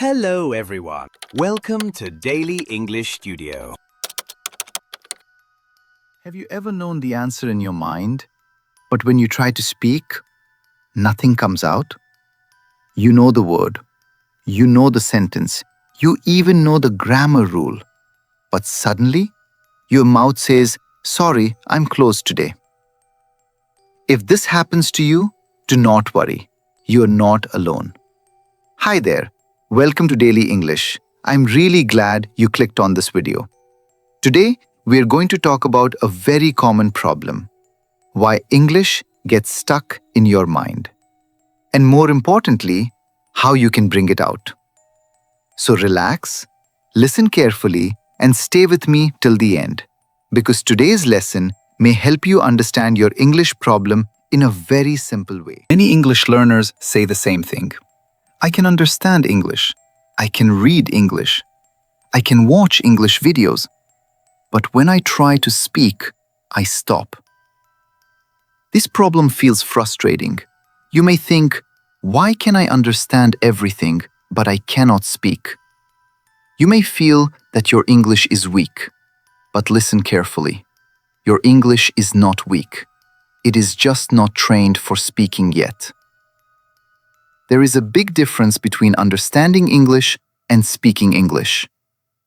Hello, everyone. Welcome to Daily English Studio. Have you ever known the answer in your mind, but when you try to speak, nothing comes out? You know the word, you know the sentence, you even know the grammar rule, but suddenly your mouth says, "Sorry, I'm closed today." If this happens to you, do not worry. You're not alone. Hi there. Welcome to Daily English. I'm really glad you clicked on this video. Today, we're going to talk about a very common problem: why English gets stuck in your mind. And more importantly, how you can bring it out. So relax, listen carefully, and stay with me till the end, because today's lesson may help you understand your English problem in a very simple way. Many English learners say the same thing. I can understand English. I can read English. I can watch English videos. But when I try to speak, I stop. This problem feels frustrating. You may think, why can I understand everything, but I cannot speak? You may feel that your English is weak. But listen carefully. Your English is not weak. It is just not trained for speaking yet. There is a big difference between understanding English and speaking English.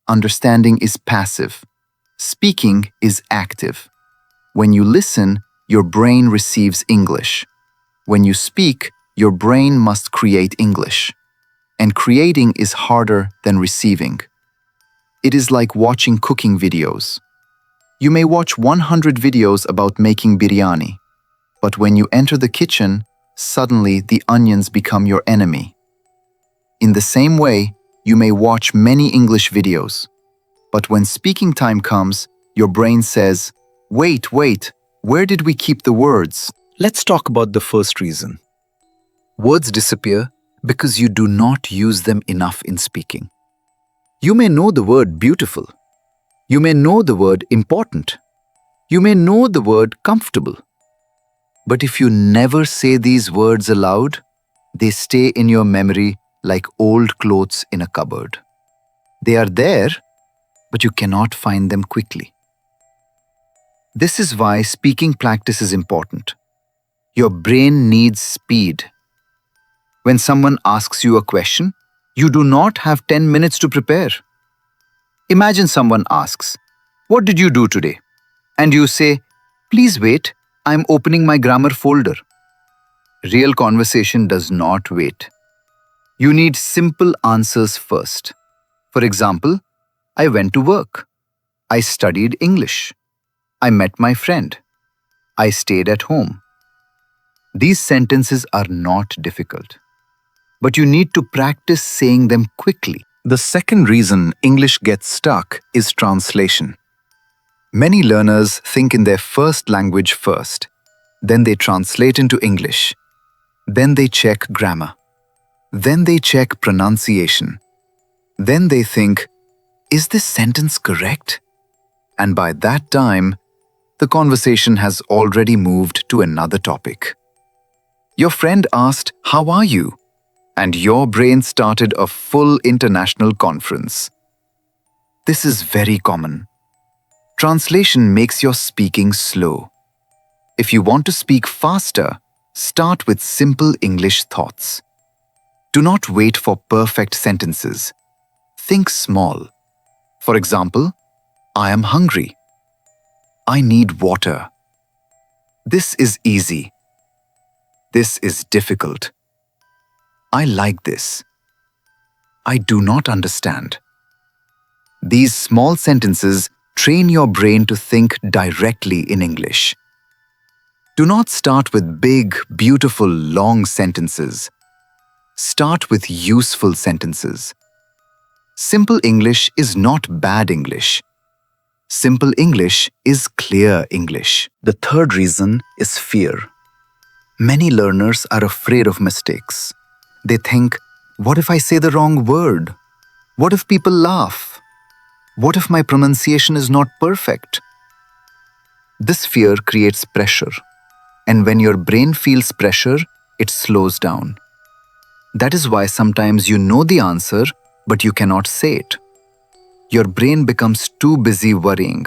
Understanding is passive. Speaking is active. When you listen, your brain receives English. When you speak, your brain must create English. And creating is harder than receiving. It is like watching cooking videos. You may watch 100 videos about making biryani, but when you enter the kitchen, suddenly the onions become your enemy. In the same way, you may watch many English videos, but when speaking time comes, your brain says, wait, where did we keep the words? Let's talk about the first reason. Words disappear because you do not use them enough in speaking. You may know the word beautiful. You may know the word important. You may know the word comfortable. But if you never say these words aloud, they stay in your memory like old clothes in a cupboard. They are there, but you cannot find them quickly. This is why speaking practice is important. Your brain needs speed. When someone asks you a question, you do not have 10 minutes to prepare. Imagine someone asks, "What did you do today?" And you say, "Please wait, I'm opening my grammar folder." Real conversation does not wait. You need simple answers first. For example, I went to work. I studied English. I met my friend. I stayed at home. These sentences are not difficult, but you need to practice saying them quickly. The second reason English gets stuck is translation. Many learners think in their first language first, then they translate into English, then they check grammar, then they check pronunciation, then they think, is this sentence correct? And by that time, the conversation has already moved to another topic. Your friend asked, "How are you?" And your brain started a full international conference. This is very common. Translation makes your speaking slow. If you want to speak faster, start with simple English thoughts. Do not wait for perfect sentences. Think small. For example, I am hungry. I need water. This is easy. This is difficult. I like this. I do not understand. These small sentences train your brain to think directly in English. Do not start with big, beautiful, long sentences. Start with useful sentences. Simple English is not bad English. Simple English is clear English. The third reason is fear. Many learners are afraid of mistakes. They think, what if I say the wrong word? What if people laugh? What if my pronunciation is not perfect? This fear creates pressure. And when your brain feels pressure, it slows down. That is why sometimes you know the answer, but you cannot say it. Your brain becomes too busy worrying.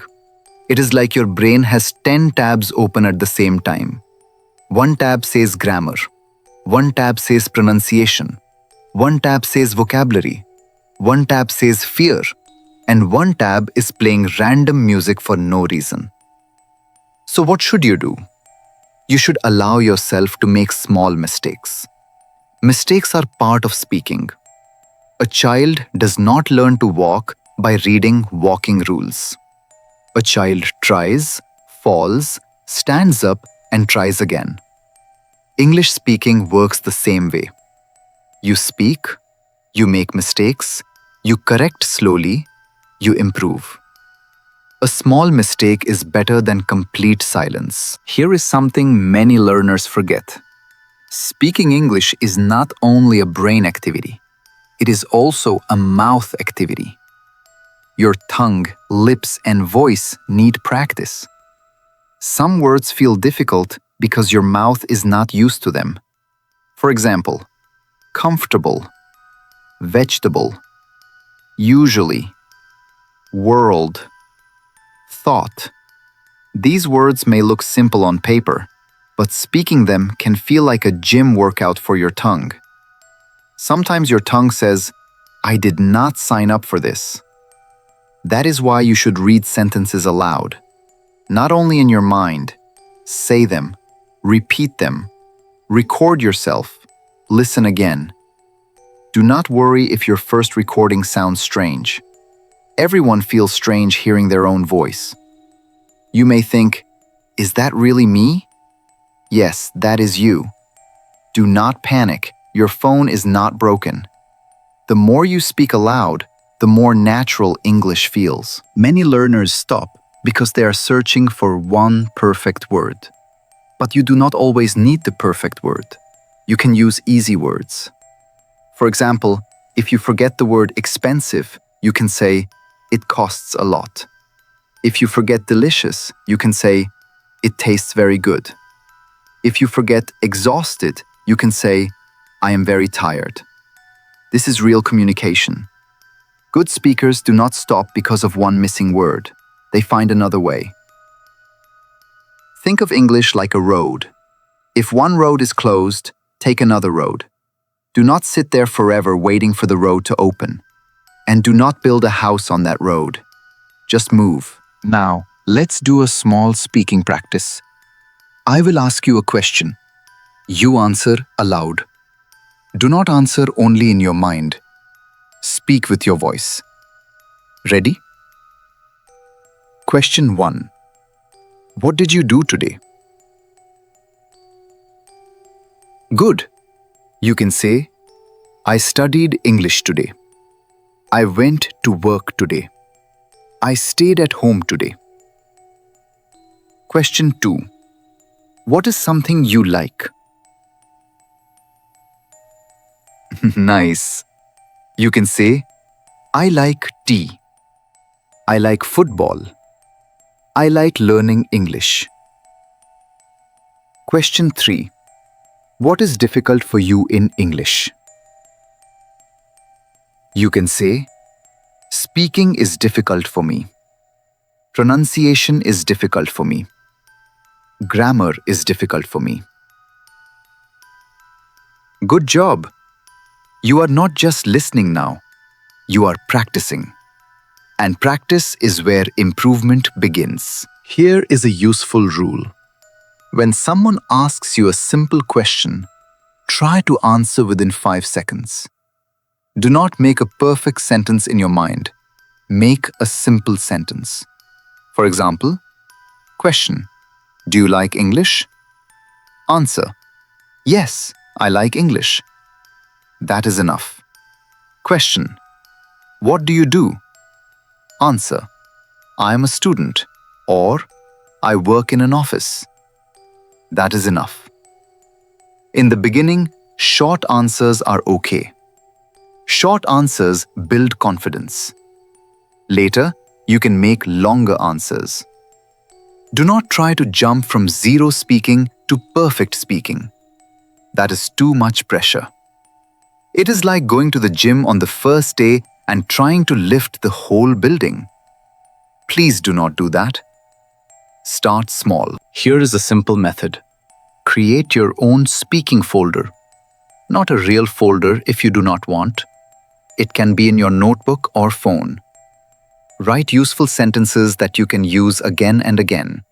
It is like your brain has 10 tabs open at the same time. One tab says grammar. One tab says pronunciation. One tab says vocabulary. One tab says fear. And one tab is playing random music for no reason. So what should you do? You should allow yourself to make small mistakes. Mistakes are part of speaking. A child does not learn to walk by reading walking rules. A child tries, falls, stands up, and tries again. English speaking works the same way. You speak, you make mistakes, you correct slowly, you improve. A small mistake is better than complete silence. Here is something many learners forget. Speaking English is not only a brain activity, it is also a mouth activity. Your tongue, lips, and voice need practice. Some words feel difficult because your mouth is not used to them. For example, comfortable, vegetable, usually, world, thought. These words may look simple on paper, but speaking them can feel like a gym workout for your tongue. Sometimes your tongue says, "I did not sign up for this." That is why you should read sentences aloud. Not only in your mind, say them, repeat them, record yourself, listen again. Do not worry if your first recording sounds strange. Everyone feels strange hearing their own voice. You may think, "Is that really me?" Yes, that is you. Do not panic. Your phone is not broken. The more you speak aloud, the more natural English feels. Many learners stop because they are searching for one perfect word. But you do not always need the perfect word. You can use easy words. For example, if you forget the word expensive, you can say, "It costs a lot." If you forget delicious, you can say, "It tastes very good." If you forget exhausted, you can say, "I am very tired." This is real communication. Good speakers do not stop because of one missing word. They find another way. Think of English like a road. If one road is closed, take another road. Do not sit there forever waiting for the road to open. And do not build a house on that road. Just move. Now, let's do a small speaking practice. I will ask you a question. You answer aloud. Do not answer only in your mind. Speak with your voice. Ready? Question 1. What did you do today? Good. You can say, "I studied English today. I went to work today. I stayed at home today." Question 2. What is something you like? Nice. You can say, "I like tea. I like football. I like learning English." Question 3. What is difficult for you in English? You can say, "Speaking is difficult for me. Pronunciation is difficult for me. Grammar is difficult for me." Good job! You are not just listening now, you are practicing. And practice is where improvement begins. Here is a useful rule. When someone asks you a simple question, try to answer within 5 seconds. Do not make a perfect sentence in your mind. Make a simple sentence. For example, question, "Do you like English?" Answer, "Yes, I like English." That is enough. Question, "What do you do?" Answer, "I am a student," or "I work in an office." That is enough. In the beginning, short answers are okay. Short answers build confidence. Later, you can make longer answers. Do not try to jump from zero speaking to perfect speaking. That is too much pressure. It is like going to the gym on the first day and trying to lift the whole building. Please do not do that. Start small. Here is a simple method. Create your own speaking folder. Not a real folder if you do not want. It can be in your notebook or phone. Write useful sentences that you can use again and again.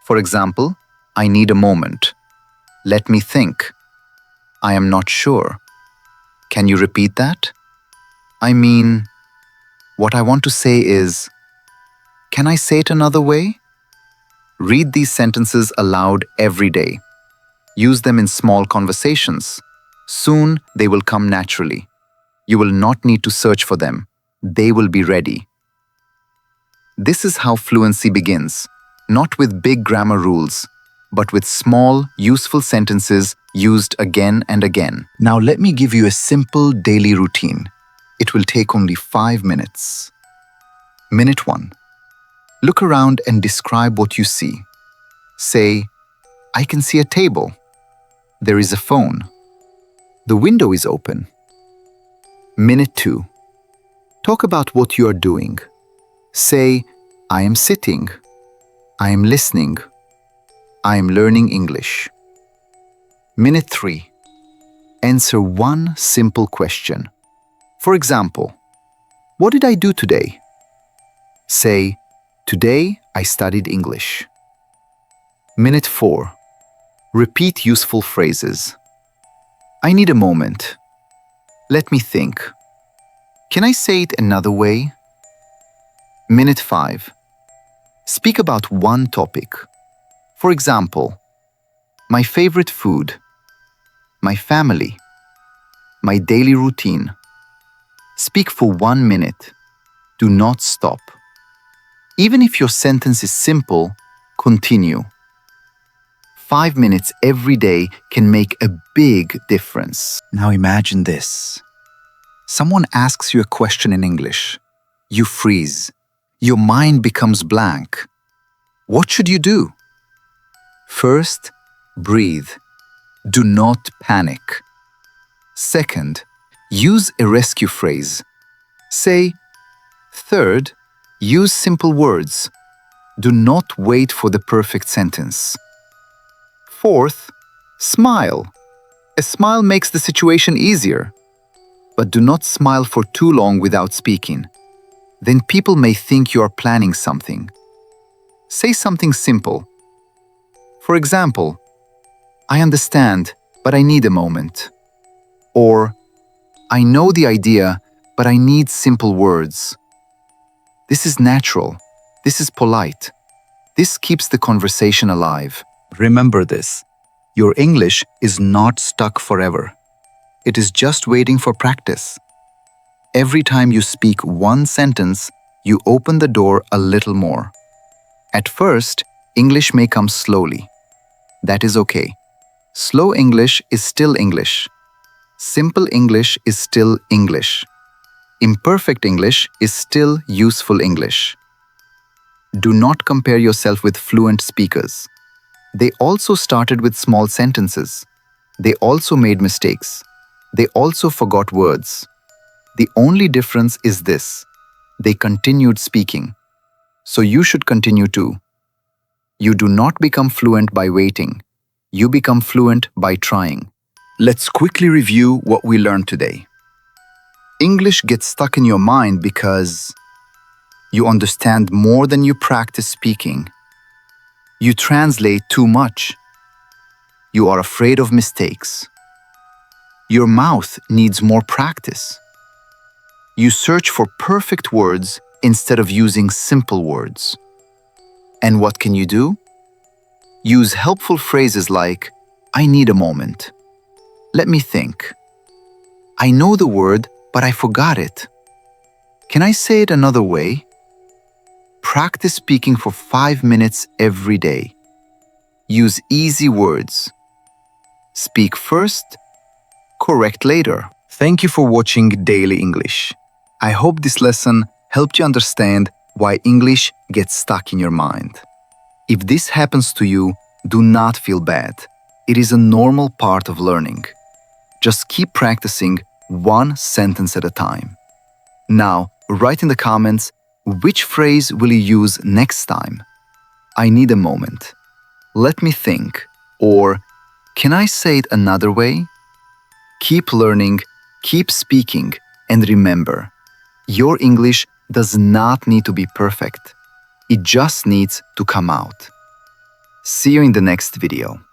For example, I need a moment. Let me think. I am not sure. Can you repeat that? I mean, what I want to say is, can I say it another way? Read these sentences aloud every day. Use them in small conversations. Soon they will come naturally. You will not need to search for them. They will be ready. This is how fluency begins, not with big grammar rules, but with small, useful sentences used again and again. Now let me give you a simple daily routine. It will take only 5 minutes. Minute 1. Look around and describe what you see. Say, I can see a table. There is a phone. The window is open. Minute 2. Talk about what you are doing. Say, I am sitting. I am listening. I am learning English. Minute 3. Answer one simple question. For example, what did I do today? Say, today I studied English. Minute 4. Repeat useful phrases. I need a moment. Let me think. Can I say it another way? Minute 5. Speak about one topic. For example, my favorite food, my family, my daily routine. Speak for 1 minute. Do not stop. Even if your sentence is simple, continue. 5 minutes every day can make a big difference. Now imagine this. Someone asks you a question in English. You freeze. Your mind becomes blank. What should you do? First, breathe. Do not panic. Second, use a rescue phrase. Say, third, use simple words. Do not wait for the perfect sentence. Fourth, smile. A smile makes the situation easier. But do not smile for too long without speaking. Then people may think you are planning something. Say something simple. For example, I understand, but I need a moment. Or, I know the idea, but I need simple words. This is natural. This is polite. This keeps the conversation alive. Remember this. Your English is not stuck forever. It is just waiting for practice. Every time you speak one sentence, you open the door a little more. At first, English may come slowly. That is okay. Slow English is still English. Simple English is still English. Imperfect English is still useful English. Do not compare yourself with fluent speakers. They also started with small sentences. They also made mistakes. They also forgot words. The only difference is this: they continued speaking. So you should continue too. You do not become fluent by waiting. You become fluent by trying. Let's quickly review what we learned today. English gets stuck in your mind because you understand more than you practice speaking. You translate too much. You are afraid of mistakes. Your mouth needs more practice. You search for perfect words instead of using simple words. And what can you do? Use helpful phrases like, I need a moment. Let me think. I know the word, but I forgot it. Can I say it another way? Practice speaking for 5 minutes every day. Use easy words. Speak first, correct later. Thank you for watching Daily English. I hope this lesson helped you understand why English gets stuck in your mind. If this happens to you, do not feel bad. It is a normal part of learning. Just keep practicing, one sentence at a time. Now, write in the comments, which phrase will you use next time? I need a moment. Let me think. Or, can I say it another way? Keep learning, keep speaking, and remember, your English does not need to be perfect. It just needs to come out. See you in the next video.